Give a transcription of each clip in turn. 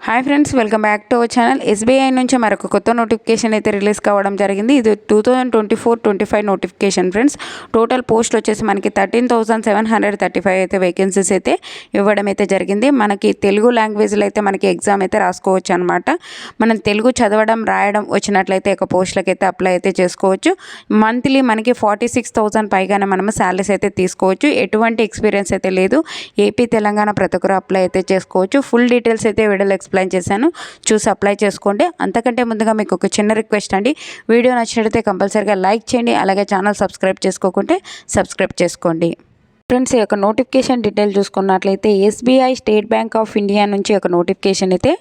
Hi friends, welcome back to our channel. SBI నుంచి మరొక కొత్త నోటిఫికేషన్ అయితే రిలీజ్ కావడం జరిగింది. ఇది 2024-25 నోటిఫికేషన్ ఫ్రెండ్స్. టోటల్ పోస్ట్ వచ్చేసి మనకి 13,735 అయితే వేకెన్సీస్ అయితే ఇవ్వడం అయితే జరిగింది. మనకి తెలుగు లాంగ్వేజ్లో అయితే మనకి ఎగ్జామ్ అయితే రాసుకోవచ్చు అనమాట. మనం తెలుగు చదవడం రాయడం వచ్చినట్లయితే ఒక పోస్టులకి అయితే అప్లై అయితే చేసుకోవచ్చు. మంత్లీ మనకి 46,000 పైగానే మనం శాలరీస్ అయితే తీసుకోవచ్చు. ఎటువంటి ఎక్స్పీరియన్స్ అయితే లేదు. ఏపీ తెలంగాణ ప్రతి ఒక్కరు అప్లై అయితే చేసుకోవచ్చు. ఫుల్ డీటెయిల్స్ అయితే వీడియోలో ఎక్స్ప్లెయిన్ చేశాను, చూసి అప్లై చేసుకోండి. అంతకంటే ముందుగా మీకు ఒక చిన్న రిక్వెస్ట్ అండి, వీడియో నచ్చినట్లయితే కంపల్సరీగా లైక్ చేయండి, అలాగే ఛానల్ సబ్స్క్రైబ్ చేసుకోకుంటే సబ్స్క్రైబ్ చేసుకోండి. ఫ్రెండ్స్, ఈ యొక్క నోటిఫికేషన్ డీటెయిల్ చూసుకున్నట్లయితే SBI state bank of India నుంచి ఒక నోటిఫికేషన్ అయితే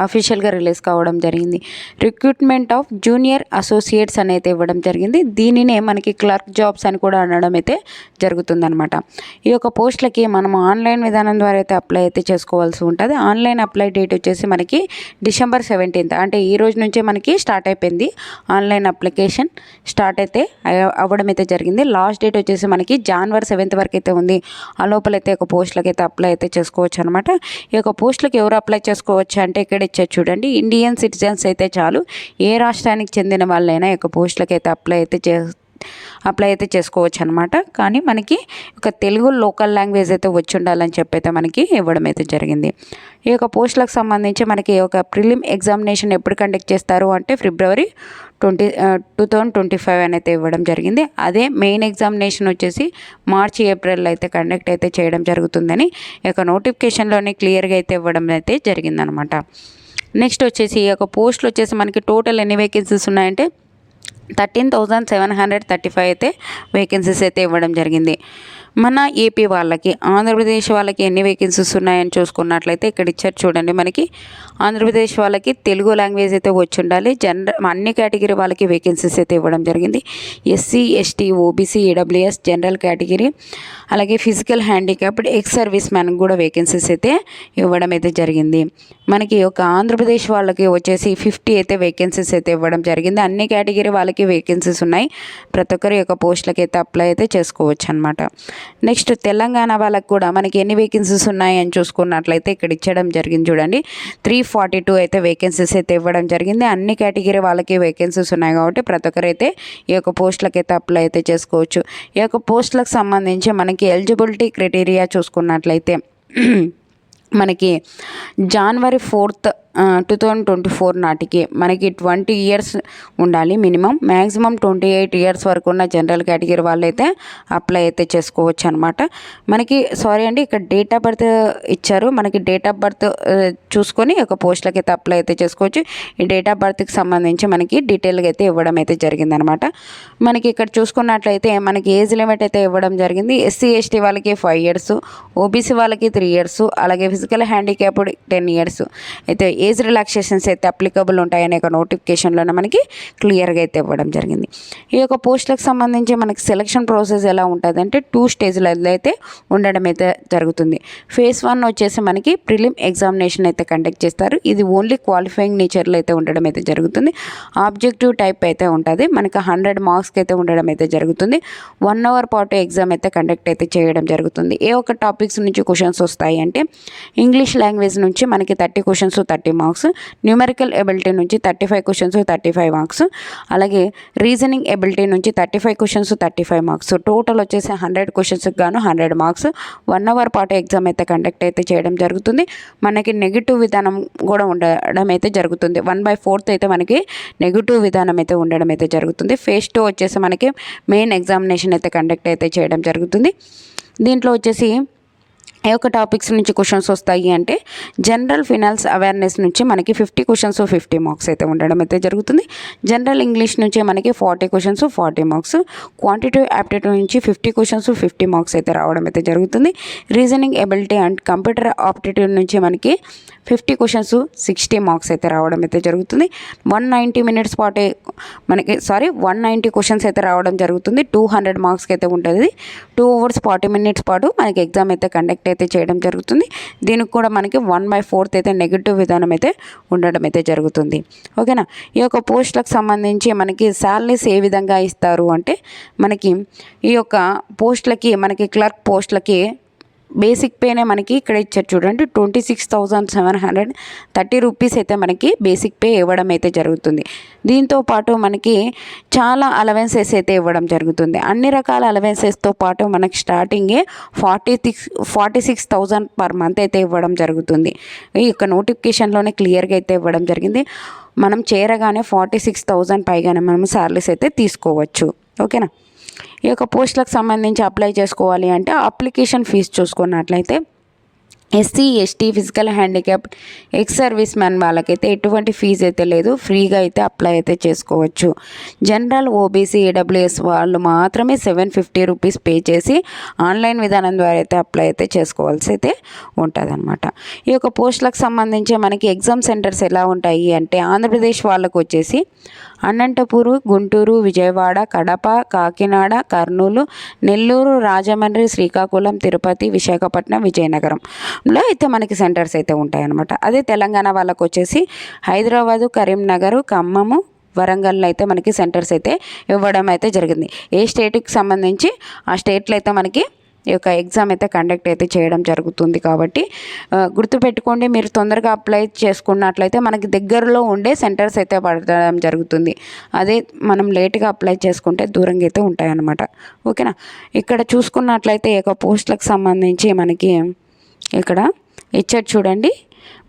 అఫీషియల్గా రిలీజ్ కావడం జరిగింది. రిక్రూట్మెంట్ ఆఫ్ జూనియర్ అసోసియేట్స్ అని అయితే ఇవ్వడం జరిగింది. దీనినే మనకి క్లర్క్ జాబ్స్ అని కూడా అనడం అయితే జరుగుతుందన్నమాట. ఈ యొక్క పోస్టులకి మనం ఆన్లైన్ విధానం ద్వారా అయితే అప్లై అయితే చేసుకోవాల్సి ఉంటుంది. ఆన్లైన్ అప్లై డేట్ వచ్చేసి మనకి December 17th, అంటే ఈ రోజు నుంచే మనకి స్టార్ట్ అయిపోయింది. ఆన్లైన్ అప్లికేషన్ స్టార్ట్ అయితే అవ్వడం అయితే జరిగింది. లాస్ట్ డేట్ వచ్చేసి మనకి January 7th వరకు అయితే ఉంది. ఆ లోపలైతే ఒక పోస్టులకి అయితే అప్లై అయితే చేసుకోవచ్చు అనమాట. ఈ యొక్క పోస్టులకి ఎవరు అప్లై చేసుకోవచ్చు అంటే ఇక్కడ ఇచ్చారు చూడండి, ఇండియన్ సిటిజన్స్ అయితే చాలు, ఏ రాష్ట్రానికి చెందిన వాళ్ళైనా ఈ యొక్క పోస్టులకి అయితే అప్లై అయితే చేసుకోవచ్చు అనమాట. కానీ మనకి ఒక తెలుగు లోకల్ లాంగ్వేజ్ అయితే వచ్చి ఉండాలని చెప్పి అయితే మనకి ఇవ్వడం అయితే జరిగింది. ఈ యొక్క పోస్టులకు సంబంధించి మనకి ఒక ప్రిలిమ్ ఎగ్జామినేషన్ ఎప్పుడు కండక్ట్ చేస్తారు అంటే February 2025 అని అయితే ఇవ్వడం జరిగింది. అదే మెయిన్ ఎగ్జామినేషన్ వచ్చేసి March, April అయితే కండక్ట్ అయితే చేయడం జరుగుతుందని ఈ యొక్క నోటిఫికేషన్లోనే క్లియర్గా అయితే ఇవ్వడం అయితే జరిగిందనమాట. నెక్స్ట్ వచ్చేసి ఈ యొక్క పోస్టులు వచ్చేసి మనకి టోటల్ ఎన్ని వేకెన్సీస్ ఉన్నాయంటే 13,735 అయితే వేకెన్సీస్ అయితే ఇవ్వడం జరిగింది. మన ఏపీ వాళ్ళకి, ఆంధ్రప్రదేశ్ వాళ్ళకి ఎన్ని వేకెన్సీస్ ఉన్నాయని చూసుకున్నట్లయితే ఇక్కడ ఇచ్చారు చూడండి. మనకి ఆంధ్రప్రదేశ్ వాళ్ళకి తెలుగు లాంగ్వేజ్ అయితే వచ్చి ఉండాలి. అన్ని కేటగిరీ వాళ్ళకి వేకెన్సీస్ అయితే ఇవ్వడం జరిగింది. SC, ST, OBC, EWS, general category, అలాగే ఫిజికల్ హ్యాండిక్యాప్డ్, ఎక్స్ సర్వీస్ మ్యాన్కి కూడా వేకెన్సీస్ అయితే ఇవ్వడం అయితే జరిగింది. మనకి ఒక ఆంధ్రప్రదేశ్ వాళ్ళకి వచ్చేసి 50 అయితే వేకెన్సీస్ అయితే ఇవ్వడం జరిగింది. అన్ని కేటగిరీ వాళ్ళకి వేకెన్సీస్ ఉన్నాయి. ప్రతి ఒక్కరి యొక్క పోస్టులకి అయితే అప్లై అయితే చేసుకోవచ్చు అనమాట. నెక్స్ట్ తెలంగాణ వాళ్ళకి కూడా మనకి ఎన్ని వేకెన్సీస్ ఉన్నాయి అని చూసుకున్నట్లయితే ఇక్కడ ఇచ్చడం జరిగింది చూడండి. 342 అయితే వేకెన్సీస్ అయితే ఇవ్వడం జరిగింది. అన్ని కేటగిరీ వాళ్ళకి వేకెన్సీస్ ఉన్నాయి కాబట్టి ప్రతి ఒక్కరైతే ఈ యొక్క పోస్టులకి అయితే అప్లై అయితే చేసుకోవచ్చు. ఈ యొక్క పోస్టులకు సంబంధించి మనకి ఎలిజిబిలిటీ క్రైటీరియా చూసుకున్నట్లయితే మనకి January 4th, 2024 నాటికి మనకి 20 years ఉండాలి మినిమం. మ్యాక్సిమం 28 years వరకు ఉన్న జనరల్ కేటగిరీ వాళ్ళు అయితే అప్లై అయితే చేసుకోవచ్చు అనమాట. మనకి ఇక్కడ డేట్ ఆఫ్ బర్త్ ఇచ్చారు. మనకి డేట్ ఆఫ్ బర్త్ చూసుకొని ఒక పోస్టులకి అయితే అప్లై అయితే చేసుకోవచ్చు. ఈ డేట్ ఆఫ్ బర్త్కి సంబంధించి మనకి డీటెయిల్గా అయితే ఇవ్వడం అయితే జరిగిందనమాట. మనకి ఇక్కడ చూసుకున్నట్లయితే మనకి ఏజ్ లిమిట్ అయితే ఇవ్వడం జరిగింది. SC, ST వాళ్ళకి 5 years, OBC వాళ్ళకి 3 years, అలాగే ఫిజికల్ హ్యాండిక్యాప్డ్ 10 years అయితే ఏజ్ రిలాక్సేషన్స్ అయితే అప్లికబుల్ ఉంటాయనే ఒక నోటిఫికేషన్లోనే మనకి క్లియర్గా అయితే ఇవ్వడం జరిగింది. ఈ యొక్క పోస్టులకు సంబంధించి మనకి సెలక్షన్ ప్రాసెస్ ఎలా ఉంటుందంటే 2 స్టేజ్లలో అయితే ఉండడం అయితే జరుగుతుంది. Phase 1 వచ్చేసి మనకి ప్రిలిమ్ ఎగ్జామినేషన్ అయితే కండక్ట్ చేస్తారు. ఇది ఓన్లీ క్వాలిఫైయింగ్ నేచర్లో అయితే ఉండడం అయితే జరుగుతుంది. ఆబ్జెక్టివ్ టైప్ అయితే ఉంటుంది. మనకి 100 మార్క్స్కి అయితే ఉండడం అయితే జరుగుతుంది. 1 hour పాటు ఎగ్జామ్ అయితే కండక్ట్ అయితే చేయడం జరుగుతుంది. ఏ ఒక్క టాపిక్స్ నుంచి క్వశ్చన్స్ వస్తాయి అంటే ఇంగ్లీష్ లాంగ్వేజ్ నుంచి మనకి 30 questions 30 మార్క్స్, న్యూమరికల్ ఎబిలిటీ నుంచి 35 questions 35 మార్క్స్, అలాగే రీజనింగ్ ఎబిలిటీ నుంచి 35 questions 35 మార్క్స్, టోటల్ వచ్చేసి 100 questions గాను 100 మార్క్స్. 1 hour పాటు ఎగ్జామ్ అయితే కండక్ట్ అయితే చేయడం జరుగుతుంది. మనకి నెగిటివ్ విధానం కూడా ఉండడం అయితే జరుగుతుంది. 1/4 అయితే మనకి నెగిటివ్ విధానం అయితే ఉండడం అయితే జరుగుతుంది. Phase 2 వచ్చేసి మనకి మెయిన్ ఎగ్జామినేషన్ అయితే కండక్ట్ అయితే చేయడం జరుగుతుంది. దీంట్లో వచ్చేసి ఏ ఒక్క టాపిక్స్ నుంచి క్వశ్చన్స్ వస్తాయి అంటే జనరల్ ఫినాన్స్ అవేర్నెస్ నుంచి మనకి 50 questions 50 మార్క్స్ అయితే ఉండడం అయితే జరుగుతుంది. జనరల్ ఇంగ్లీష్ నుంచి మనకి 40 questions 40 మార్క్స్, క్వాంటిటేటివ్ యాప్టిట్యూడ్ నుంచి 50 questions 50 మార్క్స్ అయితే రావడం అయితే జరుగుతుంది. Reasoning ability and computer aptitude నుంచి మనకి 50 questions 60 మార్క్స్ అయితే రావడం అయితే జరుగుతుంది. 190 minutes పాటు మనకి 190 questions అయితే రావడం జరుగుతుంది. 200 మార్క్స్కి అయితే ఉంటుంది. 2 hours 40 minutes పాటు మనకి ఎగ్జామ్ అయితే కండక్ట్ అయితే చేయడం జరుగుతుంది. దీనికి కూడా మనకి 1/4 అయితే నెగిటివ్ విధానం అయితే ఉండడం అయితే జరుగుతుంది. ఓకేనా. ఈ యొక్క పోస్టులకు సంబంధించి మనకి శాలరీస్ ఏ విధంగా ఇస్తారు అంటే మనకి ఈ యొక్క పోస్టులకి మనకి క్లర్క్ పోస్టులకి బేసిక్ పేనే మనకి ఇక్కడ ఇచ్చారు చూడండి. 26,730 రూపీస్ అయితే మనకి బేసిక్ పే ఇవ్వడం అయితే జరుగుతుంది. దీంతో పాటు మనకి చాలా అలవెన్సెస్ అయితే ఇవ్వడం జరుగుతుంది. అన్ని రకాల అలవెన్సెస్తో పాటు మనకి స్టార్టింగే 46,000 పర్ మంత్ అయితే ఇవ్వడం జరుగుతుంది. ఈ యొక్క నోటిఫికేషన్లోనే క్లియర్గా అయితే ఇవ్వడం జరిగింది. మనం చేరగానే 46,000 పైగానే మనం శాలరీస్ అయితే తీసుకోవచ్చు. ఓకేనా. ఈ యొక్క పోస్టులకు సంబంధించి అప్లై చేసుకోవాలి అంటే అప్లికేషన్ ఫీజు చూసుకున్నట్లయితే SC ST physical handicap ex service man వాళ్ళకైతే ఎటువంటి ఫీజు అయితే లేదు, ఫ్రీగా అయితే అప్లై అయితే చేసుకోవచ్చు. జనరల్ ఓబీసీ ఏడబ్ల్యూఎస్ వాళ్ళు మాత్రమే 750 రూపీస్ పే చేసి ఆన్లైన్ విధానం ద్వారా అయితే అప్లై అయితే చేసుకోవాల్సి అయితే ఉంటుంది అనమాట. ఈ యొక్క పోస్టులకు సంబంధించి మనకి ఎగ్జామ్ సెంటర్స్ ఎలా ఉంటాయి అంటే ఆంధ్రప్రదేశ్ వాళ్ళకు వచ్చేసి అనంతపురం, గుంటూరు, విజయవాడ, కడప, కాకినాడ, కర్నూలు, నెల్లూరు, రాజమండ్రి, శ్రీకాకుళం, తిరుపతి, విశాఖపట్నం, విజయనగరంలో అయితే మనకి సెంటర్స్ అయితే ఉంటాయన్నమాట. అదే తెలంగాణ వాళ్ళకు వచ్చేసి హైదరాబాదు, కరీంనగర్, ఖమ్మము, వరంగల్లో అయితే మనకి సెంటర్స్ అయితే ఇవ్వడం అయితే జరిగింది. ఏ స్టేట్కి సంబంధించి ఆ స్టేట్లో అయితే మనకి ఈ యొక్క ఎగ్జామ్ అయితే కండక్ట్ అయితే చేయడం జరుగుతుంది. కాబట్టి గుర్తుపెట్టుకోండి, మీరు తొందరగా అప్లై చేసుకున్నట్లయితే మనకి దగ్గరలో ఉండే సెంటర్స్ అయితే పడడం జరుగుతుంది. అదే మనం లేట్గా అప్లై చేసుకుంటే దూరంగా అయితే ఉంటాయన్నమాట. ఓకేనా. ఇక్కడ చూసుకున్నట్లయితే ఈ యొక్క పోస్టులకు సంబంధించి మనకి ఇక్కడ ఇచ్చారు చూడండి.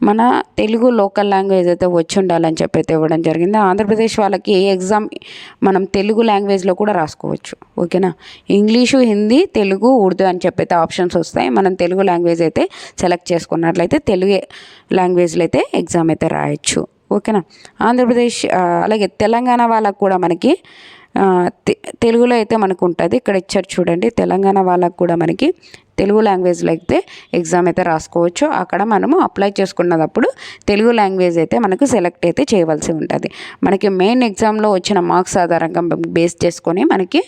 మన తెలుగు లోకల్ లాంగ్వేజ్ అయితే వచ్చి ఉండాలని చెప్పి అయితే ఇవ్వడం జరిగింది. ఆంధ్రప్రదేశ్ వాళ్ళకి ఏ ఎగ్జామ్ మనం తెలుగు లాంగ్వేజ్లో కూడా రాసుకోవచ్చు. ఓకేనా. ఇంగ్లీషు, హిందీ, తెలుగు, ఉర్దూ అని చెప్పి అయితే ఆప్షన్స్ వస్తాయి. మనం తెలుగు లాంగ్వేజ్ అయితే సెలెక్ట్ చేసుకున్నట్లయితే తెలుగు లాంగ్వేజ్లో అయితే ఎగ్జామ్ అయితే రాయొచ్చు. ఓకేనా. ఆంధ్రప్రదేశ్ అలాగే తెలంగాణ వాళ్ళకు కూడా మనకి తెలుగులో అయితే మనకు ఉంటుంది. ఇక్కడ ఇచ్చారు చూడండి. తెలంగాణ వాళ్ళకు కూడా మనకి తెలుగు లాంగ్వేజ్లో అయితే ఎగ్జామ్ అయితే రాసుకోవచ్చు. అక్కడ మనము అప్లై చేసుకున్నప్పుడు తెలుగు లాంగ్వేజ్ అయితే మనకు సెలెక్ట్ అయితే చేయవలసి ఉంటుంది. మనకి మెయిన్ ఎగ్జామ్లో వచ్చిన మార్క్స్ ఆధారంగా బేస్ చేసుకొని మనకి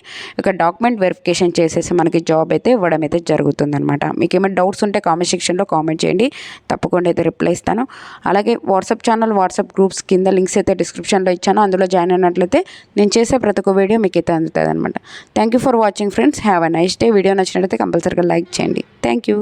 ఒక డాక్యుమెంట్ వెరిఫికేషన్ చేసేసి మనకి జాబ్ అయితే ఇవ్వడం అయితే జరుగుతుందన్నమాట. మీకు ఏమైనా డౌట్స్ ఉంటే కామెంట్ సెక్షన్లో కామెంట్ చేయండి, తప్పకుండా అయితే రిప్లై ఇస్తాను. అలాగే వాట్సాప్ ఛానల్, వాట్సాప్ గ్రూప్స్ కింద లింక్స్ అయితే డిస్క్రిప్షన్లో ఇచ్చాను. అందులో జాయిన్ అయినట్లయితే నేను చేసే ప్రతి ఒక్క వీడియో మీకు అయితే అందుతుంది అనమాట. Thank you for watching friends. Have a nice day. Video నచ్చినట్లయితే కంపల్సరీగా లైక్ చేయండి. Thank you.